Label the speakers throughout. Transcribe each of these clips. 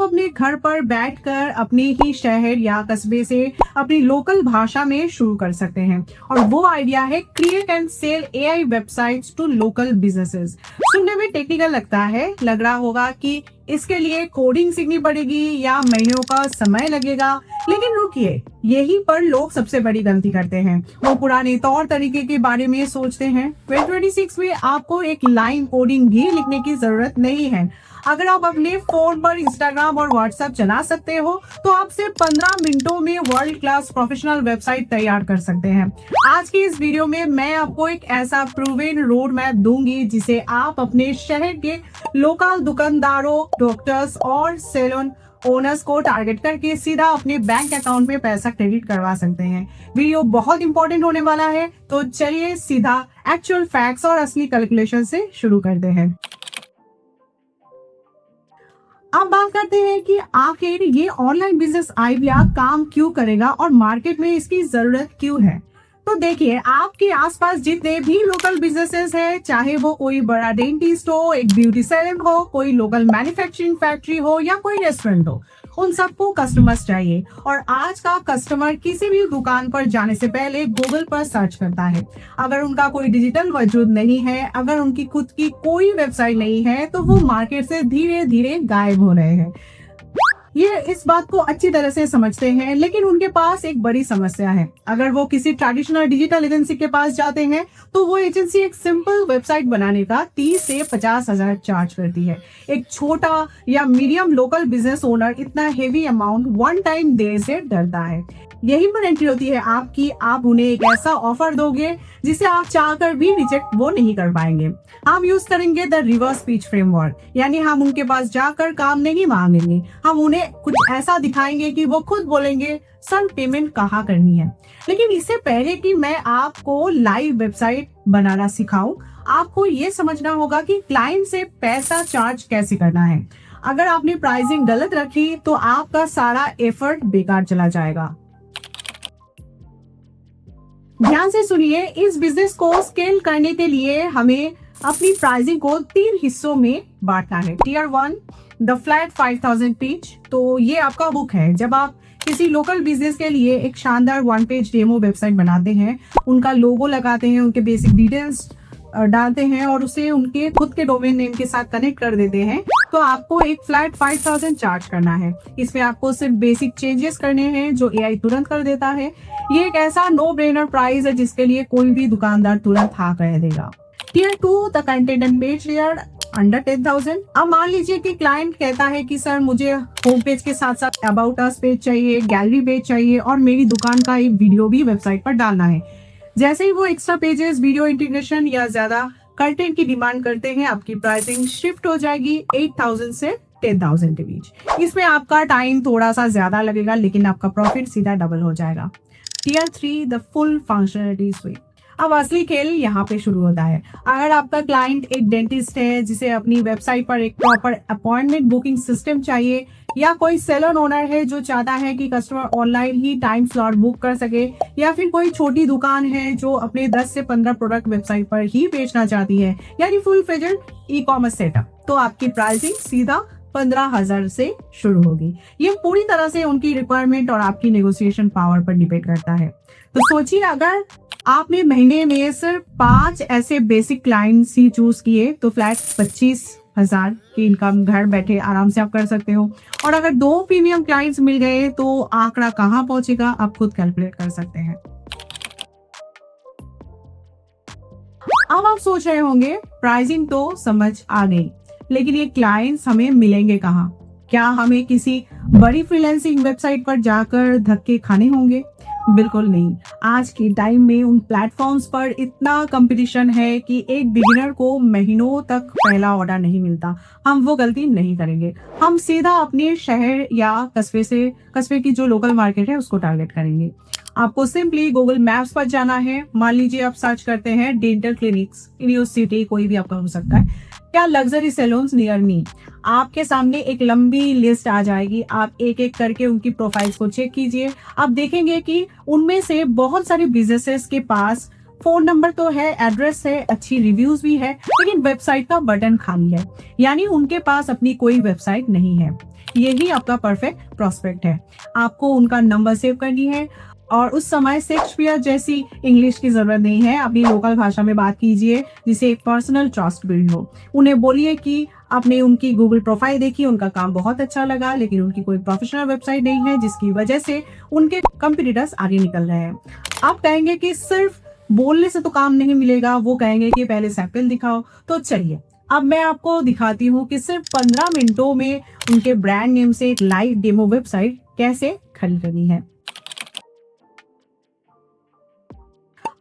Speaker 1: अपने घर पर बैठकर अपने ही शहर या कस्बे से अपनी लोकल भाषा में शुरू कर सकते हैं। और वो आइडिया है create and sell AI websites to local businesses. सुनने में टेक्निकल लगता है, लग रहा होगा कि इसके लिए कोडिंग सीखनी पड़ेगी या महीनों का समय लगेगा, लेकिन रुकिए, यही पर लोग सबसे बड़ी गलती करते हैं। वो पुराने तौर तरीके के बारे में सोचते हैं। 2026 में आपको एक लाइन कोडिंग भी लिखने की जरूरत नहीं है। अगर आप अपने फोन पर इंस्टाग्राम और व्हाट्सएप चला सकते हो तो आप सिर्फ 15 मिनटों में वर्ल्ड क्लास प्रोफेशनल वेबसाइट तैयार कर सकते हैं। आज की इस वीडियो में मैं आपको एक ऐसा प्रूवन रोड मैप दूंगी जिसे आप अपने शहर के लोकल दुकानदारों, डॉक्टर्स और सैलून ओनर्स को टारगेट करके सीधा अपने बैंक अकाउंट में पैसा क्रेडिट करवा सकते हैं। वीडियो बहुत इंपॉर्टेंट होने वाला है, तो चलिए सीधा एक्चुअल फैक्ट्स और असली कैलकुलेशन से शुरू करते हैं। अब बात करते हैं कि आखिर ये ऑनलाइन बिजनेस आइडिया काम क्यों करेगा और मार्केट में इसकी जरूरत क्यों है। तो देखिए, आपके आसपास जितने भी लोकल बिजनेसेस हैं, चाहे वो कोई बड़ा डेंटिस्ट हो, एक ब्यूटी सैलून हो, कोई लोकल मैन्युफैक्चरिंग फैक्ट्री हो या कोई रेस्टोरेंट हो, उन सबको कस्टमर्स चाहिए। और आज का कस्टमर किसी भी दुकान पर जाने से पहले गूगल पर सर्च करता है। अगर उनका कोई डिजिटल वजूद नहीं है, अगर उनकी खुद की कोई वेबसाइट नहीं है, तो वो मार्केट से धीरे धीरे गायब हो रहे हैं। ये इस बात को अच्छी तरह से समझते हैं, लेकिन उनके पास एक बड़ी समस्या है। अगर वो किसी ट्रेडिशनल डिजिटल एजेंसी के पास जाते हैं तो वो एजेंसी एक सिंपल वेबसाइट बनाने का 30 से 50 हजार चार्ज करती है। एक छोटा या मीडियम लोकल बिजनेस ओनर इतना हेवी अमाउंट वन टाइम देने से डरता है। यही पर एंट्री होती है आपकी। आप उन्हें एक ऐसा ऑफर दोगे जिसे आप चाहकर भी रिजेक्ट वो नहीं कर पाएंगे। हम यूज करेंगे द रिवर्स पिच फ्रेमवर्क, यानी हम उनके पास जाकर काम नहीं मांगेंगे, हम उन्हें कुछ ऐसा दिखाएंगे कि वो खुद बोलेंगे सर पेमेंट कहाँ करनी है। लेकिन इससे पहले कि मैं आपको लाइव वेबसाइट बनाना सिखाऊं, आपको ये समझना होगा कि क्लाइंट से पैसा चार्ज कैसे करना है। अगर आपने प्राइसिंग गलत रखी तो आपका सारा एफर्ट बेकार चला जाएगा। ध्यान से सुनिए, इस बिजनेस को स्केल करने के लिए हमें अपनी प्राइसिंग को 3 हिस्सों में बांटना है। Tier 1 the flat 5000 pitch. तो ये आपका बुक है। जब आप किसी लोकल बिजनेस के लिए एक शानदार 1 पेज डेमो वेबसाइट बनाते हैं, उनका लोगो लगाते हैं, उनके बेसिक डिटेल्स डालते हैं और उसे उनके खुद के डोमेन नेम के साथ कनेक्ट कर देते हैं, तो आपको एक फ्लैट 5000 चार्ज करना है। इसमें आपको सिर्फ बेसिक चेंजेस करने हैं जो एआई तुरंत कर देता है। ये एक ऐसा नो ब्रेनर प्राइस है जिसके लिए कोई भी दुकानदार तुरंत हाँ कह देगा। Tier 2 the content and page layer under 10,000। अब मान लीजिए कि क्लाइंट कहता है कि सर मुझे होम पेज के साथ साथ अबाउट अस पेज चाहिए, गैलरी पेज चाहिए और मेरी दुकान का एक वीडियो भी वेबसाइट पर डालना है। जैसे ही वो एक्स्ट्रा पेजेस, वीडियो इंटीग्रेशन या ज्यादा कंटेंट की डिमांड करते हैं, आपकी प्राइसिंग शिफ्ट हो जाएगी 8,000 से 10,000 के बीच। इसमें आपका टाइम थोड़ा सा ज्यादा लगेगा, लेकिन आपका प्रॉफिट सीधा डबल हो जाएगा। Tier 3 the full functionality suite. अब असली खेल यहाँ पे शुरू होता है। अगर आपका क्लाइंट एक डेंटिस्ट है जिसे अपनी वेबसाइट पर एक प्रॉपर अपॉइंटमेंट बुकिंग सिस्टम चाहिए, या कोई सैलून ओनर है जो चाहता है कि कस्टमर ऑनलाइन ही टाइम स्लॉट बुक कर सके, या फिर कोई छोटी दुकान है जो अपने 10 से 15 प्रोडक्ट वेबसाइट पर ही बेचना चाहती है, यानी full fledged e commerce setup, तो आपकी प्राइसिंग सीधा 15,000 से शुरू होगी। ये पूरी तरह से उनकी रिक्वायरमेंट और आपकी नेगोशिएशन पावर पर डिपेंड करता है। तो सोचिए, अगर आपने महीने में सिर्फ 5 ऐसे बेसिक क्लाइंट्स ही चूज किए तो फ्लैट 25,000 की इनकम घर बैठे आराम से आप कर सकते हो। और अगर 2 प्रीमियम क्लाइंट्स मिल गए तो आंकड़ा कहाँ पहुंचेगा आप खुद कैलकुलेट कर सकते हैं। अब आप सोच रहे होंगे प्राइसिंग तो समझ आ गई, लेकिन ये क्लाइंट्स हमें मिलेंगे कहाँ? क्या हमें किसी बड़ी फ्रीलांसिंग वेबसाइट पर जाकर धक्के खाने होंगे? बिल्कुल नहीं। आज के टाइम में उन प्लेटफॉर्म्स पर इतना कंपटीशन है कि एक बिगिनर को महीनों तक पहला ऑर्डर नहीं मिलता। हम वो गलती नहीं करेंगे। हम सीधा अपने शहर या कस्बे की जो लोकल मार्केट है उसको टारगेट करेंगे। आपको सिंपली गूगल मैप्स पर जाना है। मान लीजिए आप सर्च करते हैं dental clinics in your city, कोई भी आपका हो सकता है, क्या लग्जरी सैलून्स नियर मी। आपके सामने एक लंबी लिस्ट आ जाएगी। आप एक एक करके उनकी प्रोफाइल्स को चेक कीजिए। आप देखेंगे कि उनमें से बहुत सारे बिजनेसेस के पास फोन नंबर तो है, एड्रेस है, अच्छी रिव्यूज भी है, लेकिन वेबसाइट का बटन खाली है, यानी उनके पास अपनी कोई वेबसाइट नहीं है। यही आपका परफेक्ट प्रोस्पेक्ट है। आपको उनका नंबर सेव करनी है और उस समय शेक्सपियर जैसी इंग्लिश की जरूरत नहीं है। अपनी लोकल भाषा में बात कीजिए जिससे एक पर्सनल ट्रस्ट बिल्ड हो। उन्हें बोलिए कि आपने उनकी गूगल प्रोफाइल देखी, उनका काम बहुत अच्छा लगा, लेकिन उनकी कोई प्रोफेशनल वेबसाइट नहीं है जिसकी वजह से उनके कंपटीटर्स आगे निकल रहे हैं। आप कहेंगे कि सिर्फ बोलने से तो काम नहीं मिलेगा, वो कहेंगे कि पहले सैंपल दिखाओ। तो चलिए अब मैं आपको दिखाती हूँ कि सिर्फ 15 मिनटों में उनके ब्रांड नेम से एक लाइव डेमो वेबसाइट कैसे खरीदनी है।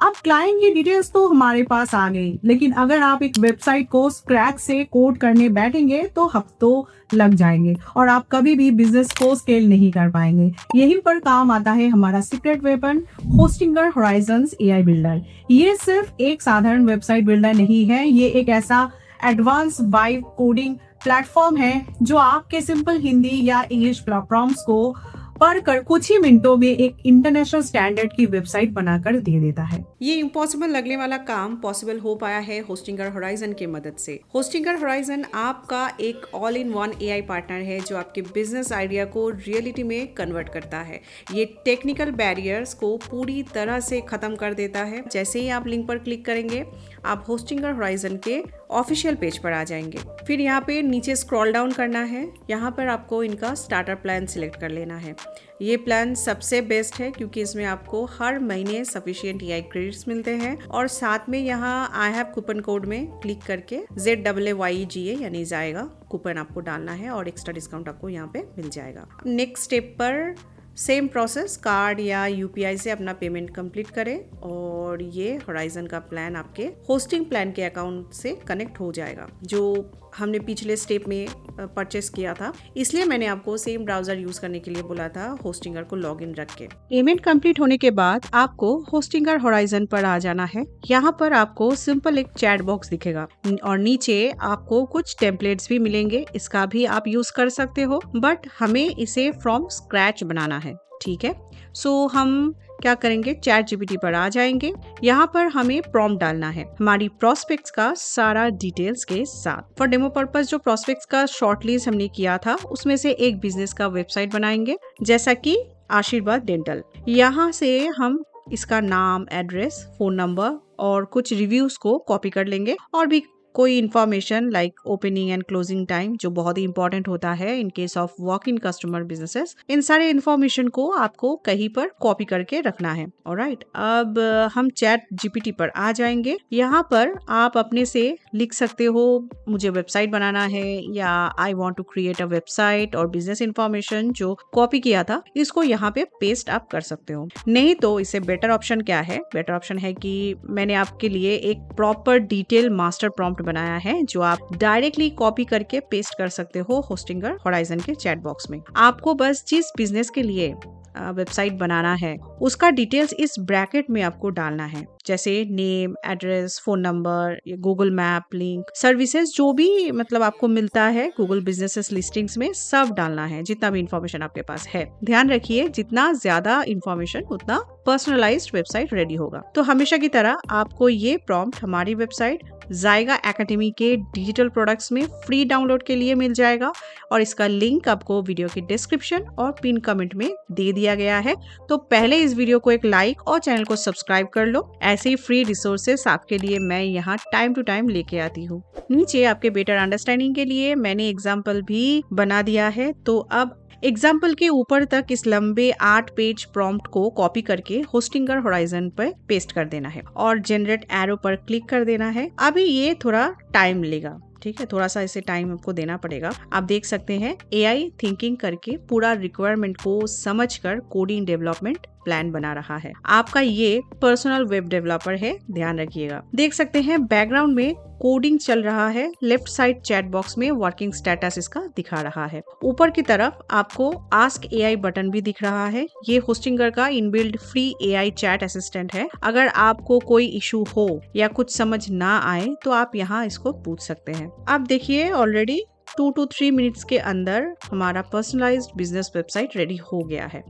Speaker 1: अब क्लाइंट की डिटेल्स तो हमारे पास आ गई, लेकिन अगर आप एक वेबसाइट को स्क्रैच से कोड करने बैठेंगे तो हफ्तों लग जाएंगे और आप कभी भी बिजनेस को स्केल नहीं कर पाएंगे। यहीं पर काम आता है हमारा secret weapon, Hostinger Horizons AI builder. ये सिर्फ एक साधारण वेबसाइट बिल्डर नहीं है, ये एक ऐसा एडवांस वाइब कोडिंग प्लेटफॉर्म है जो आपके सिंपल हिंदी या इंग्लिश प्रॉम्प्ट्स को पढ़कर कुछ ही मिनटों में एक इंटरनेशनल स्टैंडर्ड की वेबसाइट बनाकर दे देता है।
Speaker 2: ये इम्पॉसिबल लगने वाला काम पॉसिबल हो पाया है होस्टिंगर होराइजन की मदद से। होस्टिंगर होराइजन आपका एक all in one AI partner है जो आपके बिजनेस आइडिया को रियलिटी में कन्वर्ट करता है। ये टेक्निकल बैरियर्स को पूरी तरह से खत्म कर देता है। जैसे ही आप लिंक पर क्लिक करेंगे आप होस्टिंगर होराइजन के ऑफिशियल पेज पर आ जाएंगे। फिर यहाँ पे नीचे स्क्रॉल डाउन करना है। यहाँ पर आपको इनका स्टार्टर प्लान सिलेक्ट कर लेना है। ये प्लान सबसे बेस्ट है क्योंकि इसमें आपको हर महीने सफिशिएंट एआई क्रेडिट्स मिलते हैं और साथ में यहाँ आई हैव कूपन कोड में क्लिक करके ZAAYGA यानी जाएगा कूपन आपको डालना है और एक्स्ट्रा डिस्काउंट आपको यहाँ पे मिल जाएगा। नेक्स्ट स्टेप पर सेम प्रोसेस, कार्ड या यूपीआई से अपना पेमेंट कंप्लीट करें और ये होराइजन का प्लान आपके होस्टिंग प्लान के अकाउंट से कनेक्ट हो जाएगा जो हमने पिछले स्टेप में परचेस किया था। इसलिए मैंने आपको सेम ब्राउजर यूज करने के लिए बोला था होस्टिंगर को लॉगिन रख के। पेमेंट कंप्लीट होने के बाद आपको होस्टिंगर होराइजन पर आ जाना है। यहाँ पर आपको सिंपल एक चैट बॉक्स दिखेगा और नीचे आपको कुछ टेम्पलेट्स भी मिलेंगे। इसका भी आप यूज कर सकते हो, बट हमें इसे फ्रॉम स्क्रैच बनाना है, ठीक है। सो हम क्या करेंगे, चैट जीपीटी पर आ जाएंगे। यहाँ पर हमें प्रॉम्प्ट डालना है हमारी प्रोस्पेक्ट्स का सारा डिटेल्स के साथ। फॉर डेमो पर्पस जो प्रोस्पेक्ट्स का शॉर्टलिस्ट हमने किया था उसमें से एक बिजनेस का वेबसाइट बनाएंगे जैसा कि आशीर्वाद डेंटल। यहाँ से हम इसका नाम, एड्रेस, फोन नंबर और कुछ रिव्यूज को कॉपी कर लेंगे और भी कोई information like opening and closing time जो बहुत ही इंपॉर्टेंट होता है in case of walk in customer businesses. इन सारे इन्फॉर्मेशन को आपको कहीं पर कॉपी करके रखना है। ऑलराइट, अब हम चैट जीपीटी पर आ जाएंगे। यहाँ पर आप अपने से लिख सकते हो मुझे वेबसाइट बनाना है या I want to create a website और बिजनेस इन्फॉर्मेशन जो कॉपी किया था इसको यहाँ पे पेस्ट आप कर सकते हो। नहीं तो इससे बेटर ऑप्शन क्या है, बेटर ऑप्शन है कि मैंने आपके लिए एक प्रॉपर डिटेल मास्टर प्रॉम्प्ट बनाया है जो आप डायरेक्टली कॉपी करके पेस्ट कर सकते हो होस्टिंगर होराइजन के चैट बॉक्स में। आपको बस जिस बिजनेस के लिए वेबसाइट बनाना है उसका डिटेल्स इस ब्रैकेट में आपको डालना है, जैसे name, address, phone number, Google map link, services जो भी मतलब आपको मिलता है गूगल बिजनेसेस लिस्टिंग्स में सब डालना है, जितना भी इंफॉर्मेशन आपके पास है। ध्यान रखिए जितना ज्यादा इंफॉर्मेशन उतना पर्सनलाइज्ड वेबसाइट रेडी होगा। तो हमेशा की तरह आपको ये प्रॉम्प्ट हमारी वेबसाइट जायगा एकेडमी के डिजिटल प्रोडक्ट्स में फ्री डाउनलोड के लिए मिल जाएगा और इसका लिंक आपको वीडियो के डिस्क्रिप्शन और पिन कमेंट में दे दिया गया है। तो पहले इस वीडियो को एक लाइक और चैनल को सब्सक्राइब कर लो। ऐसे ही फ्री रिसोर्सेस आपके लिए मैं यहाँ टाइम टू टाइम लेके आती हूँ। नीचे आपके बेटर अंडरस्टैंडिंग के लिए मैंने एग्जाम्पल भी बना दिया है। तो अब एग्जाम्पल के ऊपर तक इस लंबे 8 पेज प्रॉम्प्ट को कॉपी करके होस्टिंगर होराइजन पर पेस्ट कर देना है और जनरेट एरो पर क्लिक कर देना है। अभी ये थोड़ा टाइम लेगा, ठीक है, थोड़ा सा इसे टाइम आपको देना पड़ेगा। आप देख सकते हैं एआई थिंकिंग करके पूरा रिक्वायरमेंट को समझकर कोडिंग डेवलपमेंट प्लान बना रहा है। आपका ये पर्सनल वेब डेवलपर है, ध्यान रखिएगा। देख सकते हैं बैकग्राउंड में कोडिंग चल रहा है। लेफ्ट साइड चैट बॉक्स में वर्किंग स्टेटस इसका दिखा रहा है। ऊपर की तरफ आपको आस्क एआई बटन भी दिख रहा है। ये होस्टिंगर का inbuilt free AI chat assistant है। अगर आपको कोई इशू हो या कुछ समझ ना आए तो आप यहाँ इसको पूछ सकते हैं। आप देखिए ऑलरेडी 2 to 3 मिनट्स के अंदर हमारा पर्सनलाइज्ड बिजनेस वेबसाइट रेडी हो गया है।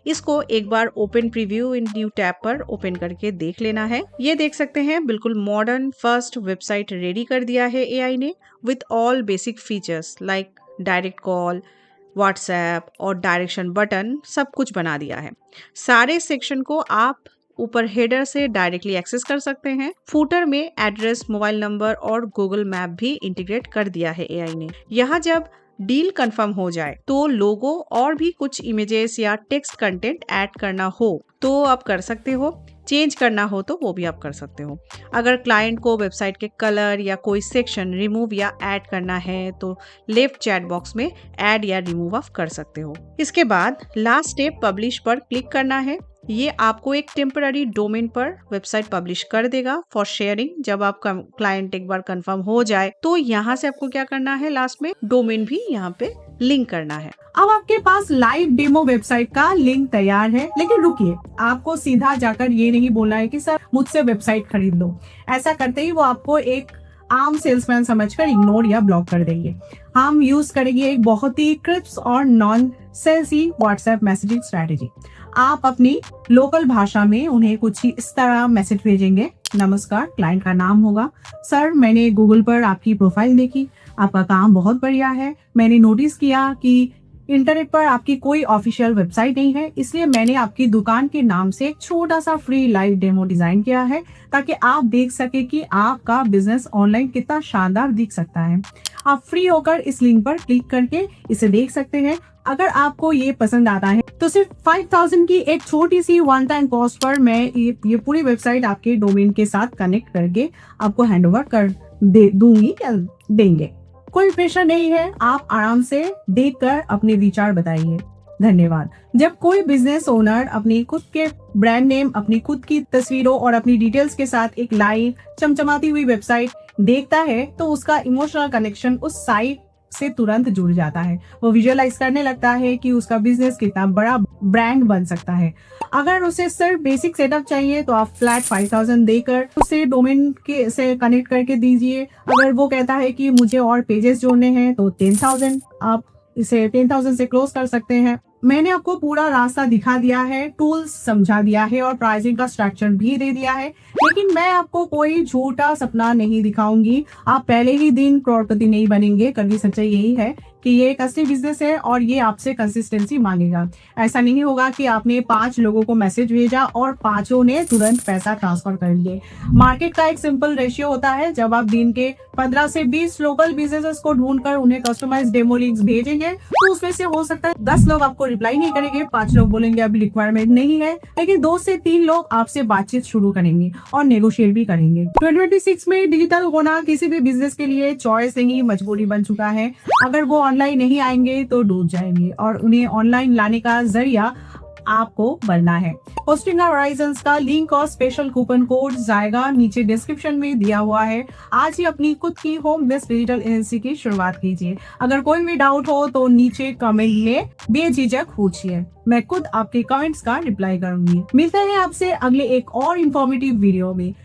Speaker 2: इसको एक बार ओपन प्रीव्यू इन न्यू टैब पर ओपन करके देख लेना है। ये देख सकते हैं बिल्कुल मॉडर्न फर्स्ट वेबसाइट रेडी कर दिया है एआई ने with all basic features like direct call, WhatsApp और डायरेक्शन बटन सब कुछ बना दिया है। सारे सेक्शन को आप ऊपर हेडर से डायरेक्टली एक्सेस कर सकते हैं। फूटर में एड्रेस, मोबाइल नंबर और गूगल मैप भी इंटीग्रेट कर दिया है एआई ने। यहाँ जब डील कंफर्म हो जाए तो लोगो और भी कुछ इमेजेस या टेक्स्ट कंटेंट ऐड करना हो तो आप कर सकते हो, चेंज करना हो तो वो भी आप कर सकते हो। अगर क्लाइंट को वेबसाइट के कलर या कोई सेक्शन रिमूव या ऐड करना है तो लेफ्ट चैट बॉक्स में ऐड या रिमूव आप कर सकते हो। इसके बाद लास्ट स्टेप पब्लिश पर क्लिक करना है। ये आपको एक टेम्पररी डोमेन पर वेबसाइट पब्लिश कर देगा फॉर शेयरिंग। जब आपका क्लाइंट एक बार कंफर्म हो जाए तो यहाँ से आपको क्या करना है, लास्ट में डोमेन भी यहाँ पे लिंक करना है।
Speaker 1: अब आपके पास लाइव डेमो वेबसाइट का लिंक तैयार है, लेकिन रुकिए, आपको सीधा जाकर ये नहीं बोलना है कि सर मुझसे वेबसाइट खरीद लो। ऐसा करते ही वो आपको एक आम सेल्समैन समझकर इग्नोर या ब्लॉक कर देंगे। हम यूज करेंगे एक बहुत ही क्रिस्प और नॉन सेल्सी व्हाट्सएप मैसेजिंग स्ट्रेटेजी। आप अपनी लोकल भाषा में उन्हें कुछ ही इस तरह मैसेज भेजेंगे। नमस्कार, क्लाइंट का नाम होगा, सर मैंने गूगल पर आपकी प्रोफाइल देखी, आपका काम बहुत बढ़िया है। मैंने नोटिस किया कि इंटरनेट पर आपकी कोई ऑफिशियल वेबसाइट नहीं है, इसलिए मैंने आपकी दुकान के नाम से एक छोटा सा फ्री लाइव डेमो डिजाइन किया है ताकि आप देख सके कि आपका बिजनेस ऑनलाइन कितना शानदार दिख सकता है। आप फ्री होकर इस लिंक पर क्लिक करके इसे देख सकते हैं। अगर आपको ये पसंद आता है तो सिर्फ 5000 की एक छोटी सी वन टाइम कॉस्ट पर मैं ये पूरी वेबसाइट आपके डोमेन के साथ कनेक्ट करके आपको हैंडओवर कर दूंगी या देंगे। कोई प्रेशर नहीं है, आप आराम से देखकर अपने विचार बताइए। धन्यवाद। जब कोई बिजनेस ओनर अपनी खुद के ब्रांड नेम, अपनी खुद की तस्वीरों और अपनी डिटेल्स के साथ एक लाइव चमचमाती हुई वेबसाइट देखता है तो उसका इमोशनल कनेक्शन उस साइट से तुरंत जुड़ जाता है। वो विजुअलाइज करने लगता है कि उसका बिजनेस कितना बड़ा ब्रांड बन सकता है। अगर उसे सिर्फ बेसिक सेटअप चाहिए तो आप फ्लैट 5000 देकर उसे डोमेन के से कनेक्ट करके दीजिए। अगर वो कहता है कि मुझे और पेजेस जोड़ने हैं तो 10,000, आप इसे 10,000 से क्लोज कर सकते हैं। मैंने आपको पूरा रास्ता दिखा दिया है, टूल्स समझा दिया है और प्राइसिंग का स्ट्रक्चर भी दे दिया है, लेकिन मैं आपको कोई झूठा सपना नहीं दिखाऊंगी। आप पहले ही दिन करोड़पति नहीं बनेंगे। कड़वी सच्चाई यही है कि ये एक असली बिजनेस है और ये आपसे कंसिस्टेंसी मांगेगा। ऐसा नहीं होगा कि आपने 5 लोगों को मैसेज भेजा और 5 ने तुरंत पैसा ट्रांसफर कर लिए। मार्केट का एक सिंपल रेशियो होता है, जब आप दिन के 15 से 20 लोकल बिजनेसेस को ढूंढकर उन्हें कस्टमाइज्ड डेमो लिंक्स भेजेंगे तो उसमें से हो सकता है 10 लोग आपको रिप्लाई नहीं करेंगे, 5 लोग बोलेंगे अभी रिक्वायरमेंट नहीं है, लेकिन 2 से 3 लोग आपसे बातचीत शुरू करेंगे और नेगोशिएट भी करेंगे। 2026 में डिजिटल होना किसी भी बिजनेस के लिए चॉइस नहीं, मजबूरी बन चुका है। अगर वो ऑनलाइन नहीं आएंगे तो डूब जाएंगे और उन्हें ऑनलाइन लाने का जरिया आपको बनना है। होस्टिंग हॉराइजन्स का लिंक और स्पेशल कूपन कोड जाएगा नीचे डिस्क्रिप्शन में दिया हुआ है। आज ही अपनी खुद की होम बेस्ड डिजिटल एजेंसी की शुरुआत कीजिए। अगर कोई भी डाउट हो तो नीचे कमेंट में बेझिझक पूछिए, मैं खुद आपके कमेंट्स का रिप्लाई करूंगी। मिलते हैं आपसे अगले एक और इंफॉर्मेटिव वीडियो में।